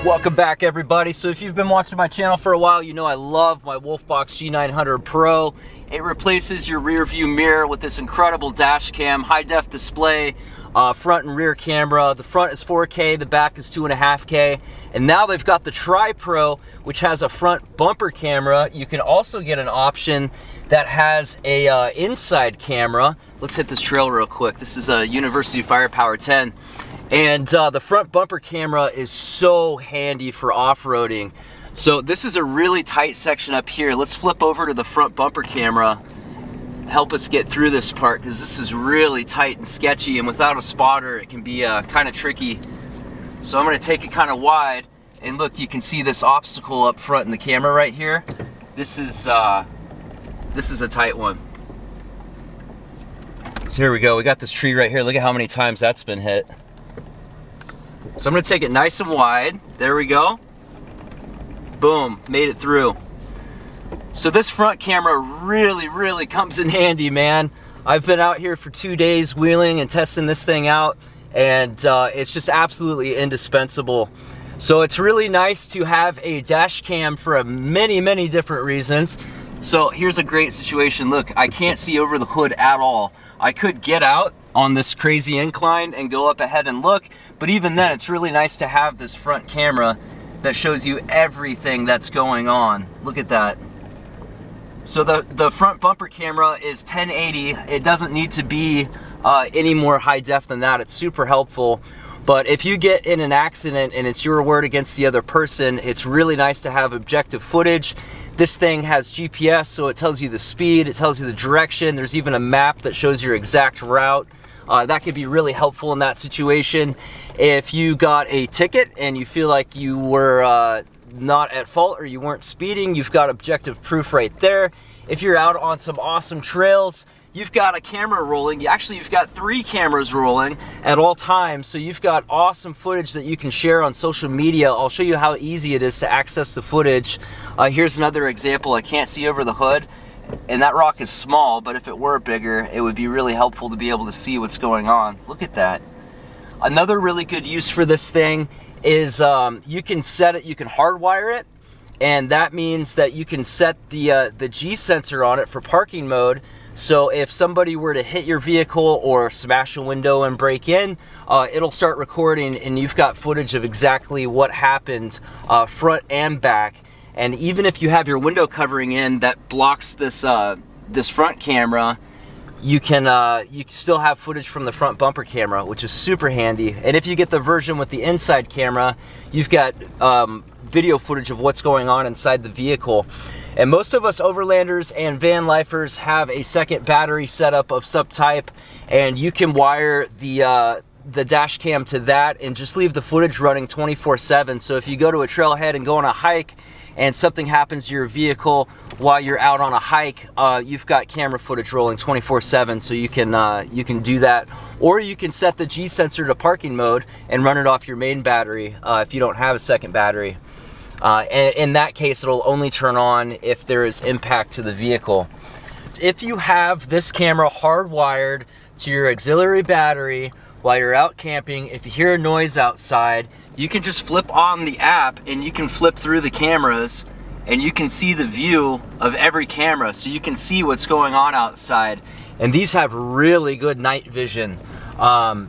Welcome back, everybody. So if you've been watching my channel for a while, you know I love my Wolfbox G900 Pro. It replaces your rear view mirror with this incredible dash cam, high def display, front and rear camera. The front is 4K, the back is 2.5K. And now they've got the TriPro, which has a front bumper camera. You can also get an option that has a inside camera. Let's hit this trail real quick. This is a University Firepower 10. And the front bumper camera is so handy for off-roading. So this is a really tight section up here. Let's flip over to the front bumper camera. Help us get through this part, because this is really tight and sketchy, and without a spotter it can be kind of tricky. So I'm going to take it kind of wide, and look, you can see this obstacle up front in the camera right here. This is a tight one. So here we go. We got this tree right here. Look at how many times that's been hit. So I'm going to take it nice and wide. There we go. Boom, made it through. So this front camera really comes in handy, man. I've been out here for 2 days wheeling and testing this thing out, and it's just absolutely indispensable. So it's really nice to have a dash cam for many different reasons. So here's a great situation. Look, I can't see over the hood at all. I could get out on this crazy incline and go up ahead and look, but even then it's really nice to have this front camera that shows you everything that's going on. Look at that. So the front bumper camera is 1080. It doesn't need to be any more high def than that. It's super helpful. But if you get in an accident and it's your word against the other person, it's really nice to have objective footage. This thing has GPS, so it tells you the speed, it tells you the direction. There's even a map that shows your exact route. That could be really helpful in that situation. If you got a ticket and you feel like you were not at fault or you weren't speeding, you've got objective proof right there. If you're out on some awesome trails, you've got a camera rolling. Actually, you've got 3 cameras rolling at all times, so you've got awesome footage that you can share on social media. I'll show you how easy it is to access the footage. Here's another example. I can't see over the hood, and that rock is small, but if it were bigger, it would be really helpful to be able to see what's going on. Look at that. Another really good use for this thing is you can set it, you can hardwire it, and that means that you can set the G sensor on it for parking mode. So if somebody were to hit your vehicle or smash a window and break in, it'll start recording, and you've got footage of exactly what happened front and back. And even if you have your window covering in that blocks this this front camera, you can still have footage from the front bumper camera, which is super handy. And if you get the version with the inside camera, you've got video footage of what's going on inside the vehicle. And most of us overlanders and van lifers have a second battery setup of some type, and you can wire the dash cam to that and just leave the footage running 24/7. So if you go to a trailhead and go on a hike and something happens to your vehicle while you're out on a hike, you've got camera footage rolling 24/7, so you can do that. Or you can set the G sensor to parking mode and run it off your main battery if you don't have a second battery. And in that case, it'll only turn on if there is impact to the vehicle. If you have this camera hardwired to your auxiliary battery while you're out camping, if you hear a noise outside, you can just flip on the app and you can flip through the cameras and you can see the view of every camera, so you can see what's going on outside. And these have really good night vision.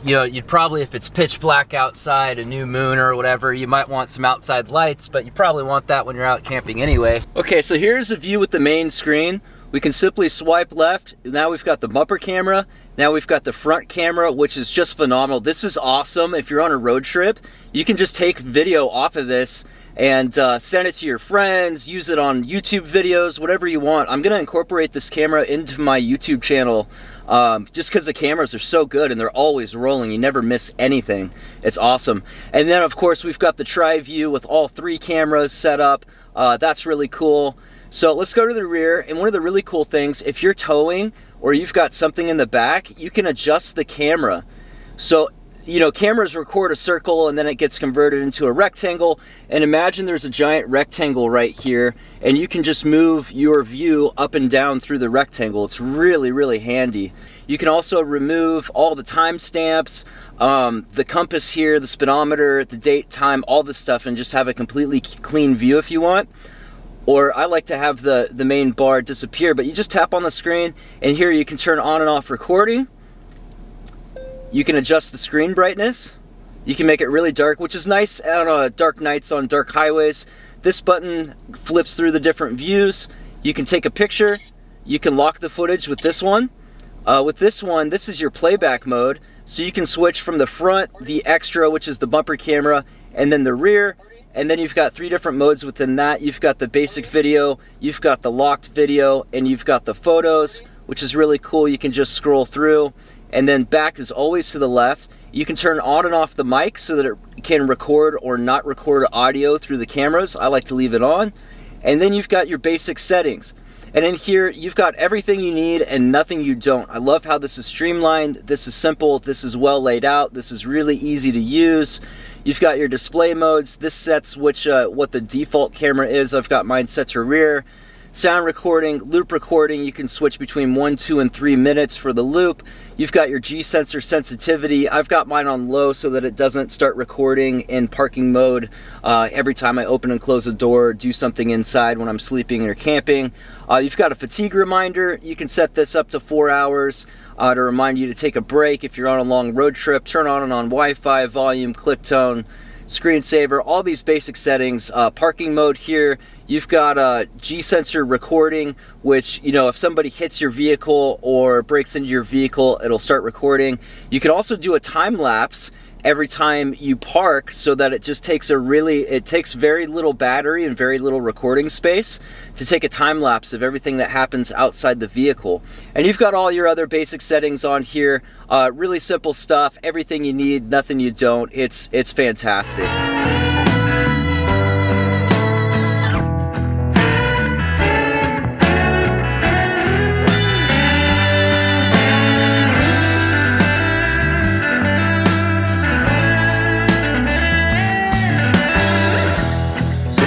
You know, you'd probably, if it's pitch black outside, a new moon or whatever, you might want some outside lights, but you probably want that when you're out camping anyway. Okay, so here's a view with the main screen. We can simply swipe left. Now we've got the bumper camera. Now we've got the front camera, which is just phenomenal. This is awesome. If you're on a road trip, you can just take video off of this and send it to your friends, use it on YouTube videos, whatever you want. I'm gonna incorporate this camera into my YouTube channel just because the cameras are so good and they're always rolling. You never miss anything. It's awesome. And then of course we've got the tri-view with all 3 cameras set up. That's really cool. So let's go to the rear, and one of the really cool things, if you're towing or you've got something in the back, you can adjust the camera. So, you know, cameras record a circle and then it gets converted into a rectangle, and imagine there's a giant rectangle right here and you can just move your view up and down through the rectangle. It's really handy. You can also remove all the timestamps, the compass here, the speedometer, the date, time, all this stuff, and just have a completely clean view if you want. Or I like to have the main bar disappear, but you just tap on the screen, and here you can turn on and off recording. You can adjust the screen brightness. You can make it really dark, which is nice on dark nights on dark highways. This button flips through the different views. You can take a picture. You can lock the footage with this one. This is your playback mode. So you can switch from the front, the extra, which is the bumper camera, and then the rear. And then you've got 3 different modes within that. You've got the basic video, you've got the locked video, and you've got the photos, which is really cool. You can just scroll through. And then back is always to the left. You can turn on and off the mic so that it can record or not record audio through the cameras. I like to leave it on. And then you've got your basic settings. And in here, you've got everything you need and nothing you don't. I love how this is streamlined. This is simple. This is well laid out. This is really easy to use. You've got your display modes. This sets what the default camera is. I've got mine set to rear. Sound recording, loop recording, you can switch between 1, 2, and 3 minutes for the loop. You've got your G-sensor sensitivity. I've got mine on low so that it doesn't start recording in parking mode every time I open and close a door, do something inside when I'm sleeping or camping. You've got a fatigue reminder. You can set this up to 4 hours to remind you to take a break if you're on a long road trip. Turn on and on Wi-Fi, volume, click tone, screensaver, all these basic settings. Parking mode here, you've got G-sensor recording, which, you know, if somebody hits your vehicle or breaks into your vehicle, it'll start recording. You can also do a time lapse every time you park so that it just takes it takes very little battery and very little recording space to take a time lapse of everything that happens outside the vehicle. And you've got all your other basic settings on here. Really simple stuff, everything you need, nothing you don't. It's fantastic.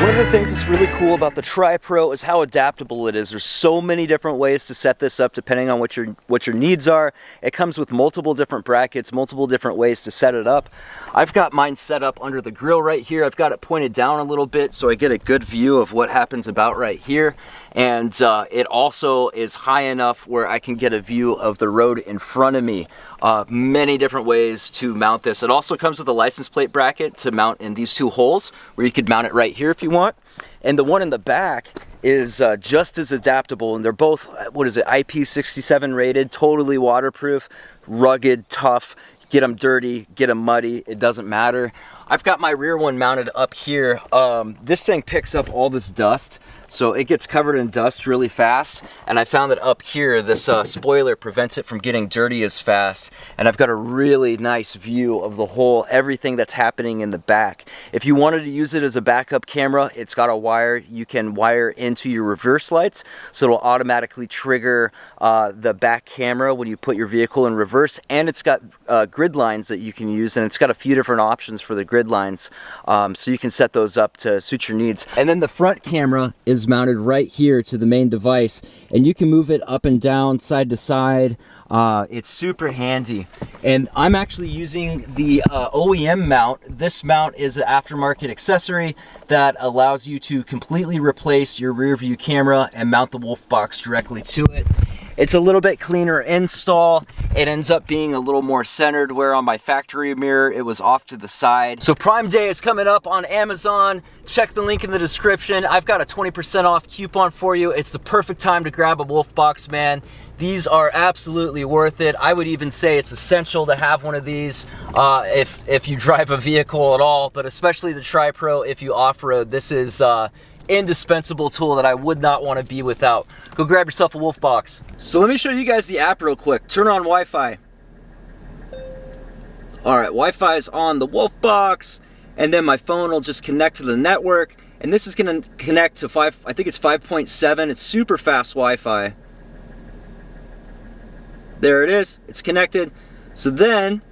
One of the things that's really cool about the TriPro is how adaptable it is. There's so many different ways to set this up depending on what your needs are. It comes with multiple different brackets, multiple different ways to set it up. I've got mine set up under the grill right here. I've got it pointed down a little bit so I get a good view of what happens about right here. And it also is high enough where I can get a view of the road in front of me. Many different ways to mount this. It also comes with a license plate bracket to mount in these 2 holes, where you could mount it right here if you want. And the one in the back is just as adaptable, and they're both, what is it, IP67 rated, totally waterproof, rugged, tough. Get them dirty, get them muddy, it doesn't matter. I've got my rear one mounted up here. This thing picks up all this dust, so it gets covered in dust really fast. And I found that up here, this spoiler prevents it from getting dirty as fast. And I've got a really nice view of the whole, everything that's happening in the back. If you wanted to use it as a backup camera, it's got a wire you can wire into your reverse lights, so it'll automatically trigger the back camera when you put your vehicle in reverse. And it's got grid lines that you can use, and it's got a few different options for the grid lines, so you can set those up to suit your needs. And then the front camera is mounted right here to the main device, and you can move it up and down, side to side. It's super handy. And I'm actually using the OEM mount. This mount is an aftermarket accessory that allows you to completely replace your rear view camera and mount the Wolfbox directly to it. It's a little bit cleaner install. It ends up being a little more centered, where on my factory mirror, it was off to the side. So Prime Day is coming up on Amazon. Check the link in the description. I've got a 20% off coupon for you. It's the perfect time to grab a Wolfbox, man. These are absolutely worth it. I would even say it's essential to have one of these if you drive a vehicle at all, but especially the TriPro if you off-road. This is indispensable tool that I would not want to be without. Go grab yourself a Wolfbox. So let me show you guys the app real quick. Turn on Wi-Fi. All right, Wi-Fi is on the Wolfbox, and then my phone will just connect to the network, and this is going to connect to I think it's 5.7. It's super fast Wi-Fi. There it is, it's connected. So then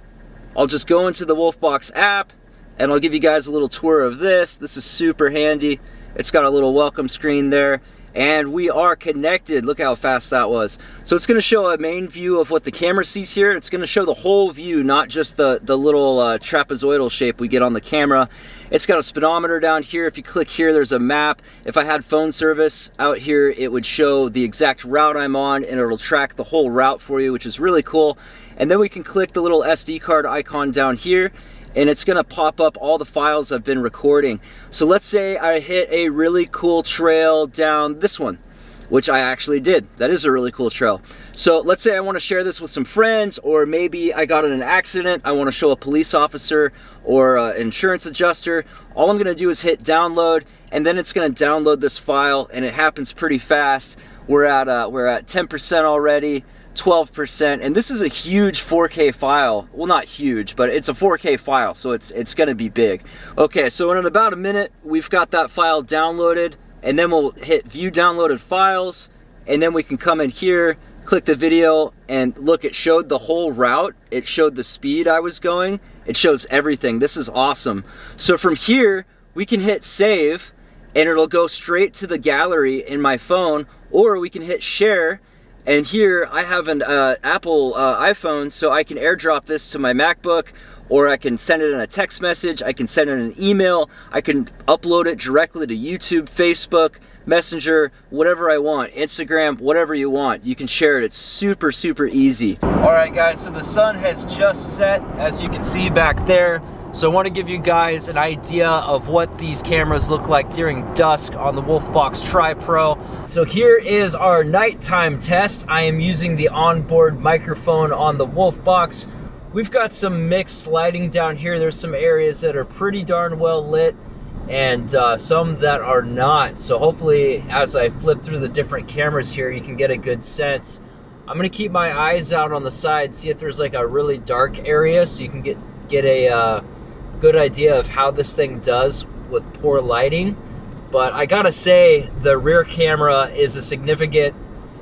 I'll just go into the Wolfbox app, and I'll give you guys a little tour of this. This is super handy. It's got a little welcome screen there, And we are connected. Look how fast that was. So it's gonna show a main view of what the camera sees here. It's gonna show the whole view, not just the little trapezoidal shape we get on the camera. It's got a speedometer down here. If you click here, there's a map. If I had phone service out here, it would show the exact route I'm on, and it'll track the whole route for you, which is really cool. And then we can click the little SD card icon down here, and it's gonna pop up all the files I've been recording. So let's say I hit a really cool trail down this one, which I actually did. That is a really cool trail. So let's say I wanna share this with some friends, or maybe I got in an accident, I wanna show a police officer or an insurance adjuster. All I'm gonna do is hit download, and then it's gonna download this file, and it happens pretty fast. We're at 10% already. 12%, and this is a huge 4K file. Well, not huge, but it's a 4K file, so it's gonna be big. Okay, so in about a minute, we've got that file downloaded, and then we'll hit view downloaded files, and then we can come in here, click the video, and look, it showed the whole route. It showed the speed I was going. It shows everything. This is awesome. So from here, we can hit save, and it'll go straight to the gallery in my phone, or we can hit share. And here I have an Apple iPhone, so I can airdrop this to my MacBook, or I can send it in a text message, I can send it in an email, I can upload it directly to YouTube, Facebook, Messenger, whatever I want, Instagram, whatever you want. You can share it. It's super, super easy. All right, guys, so the sun has just set, as you can see back there. So I want to give you guys an idea of what these cameras look like during dusk on the Wolfbox TriPro. So here is our nighttime test. I am using the onboard microphone on the Wolfbox. We've got some mixed lighting down here. There's some areas that are pretty darn well lit, and some that are not. So hopefully, as I flip through the different cameras here, you can get a good sense. I'm gonna keep my eyes out on the side, see if there's like a really dark area, so you can get a good idea of how this thing does with poor lighting. But I gotta say, the rear camera is a significant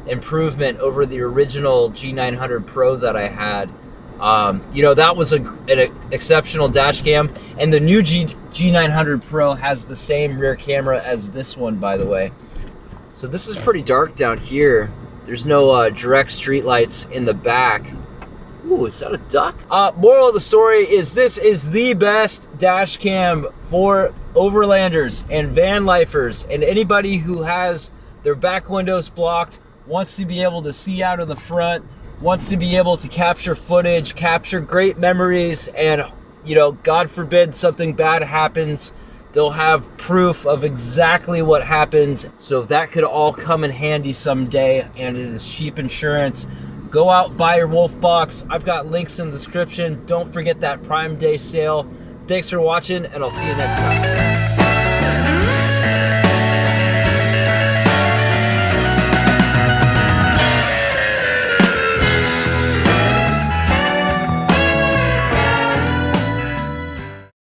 improvement over the original G900 Pro that I had. You know, that was an exceptional dash cam, and the new G900 Pro has the same rear camera as this one, by the way. So this is pretty dark down here. There's no direct street lights in the back. Ooh, is that a duck? Moral of the story is this is the best dash cam for overlanders and van lifers and anybody who has their back windows blocked, wants to be able to see out of the front, wants to be able to capture footage, capture great memories, and, you know, God forbid something bad happens, they'll have proof of exactly what happened. So that could all come in handy someday, and it is cheap insurance. Go out, buy your Wolfbox. I've got links in the description. Don't forget that Prime Day sale. Thanks for watching, and I'll see you next time.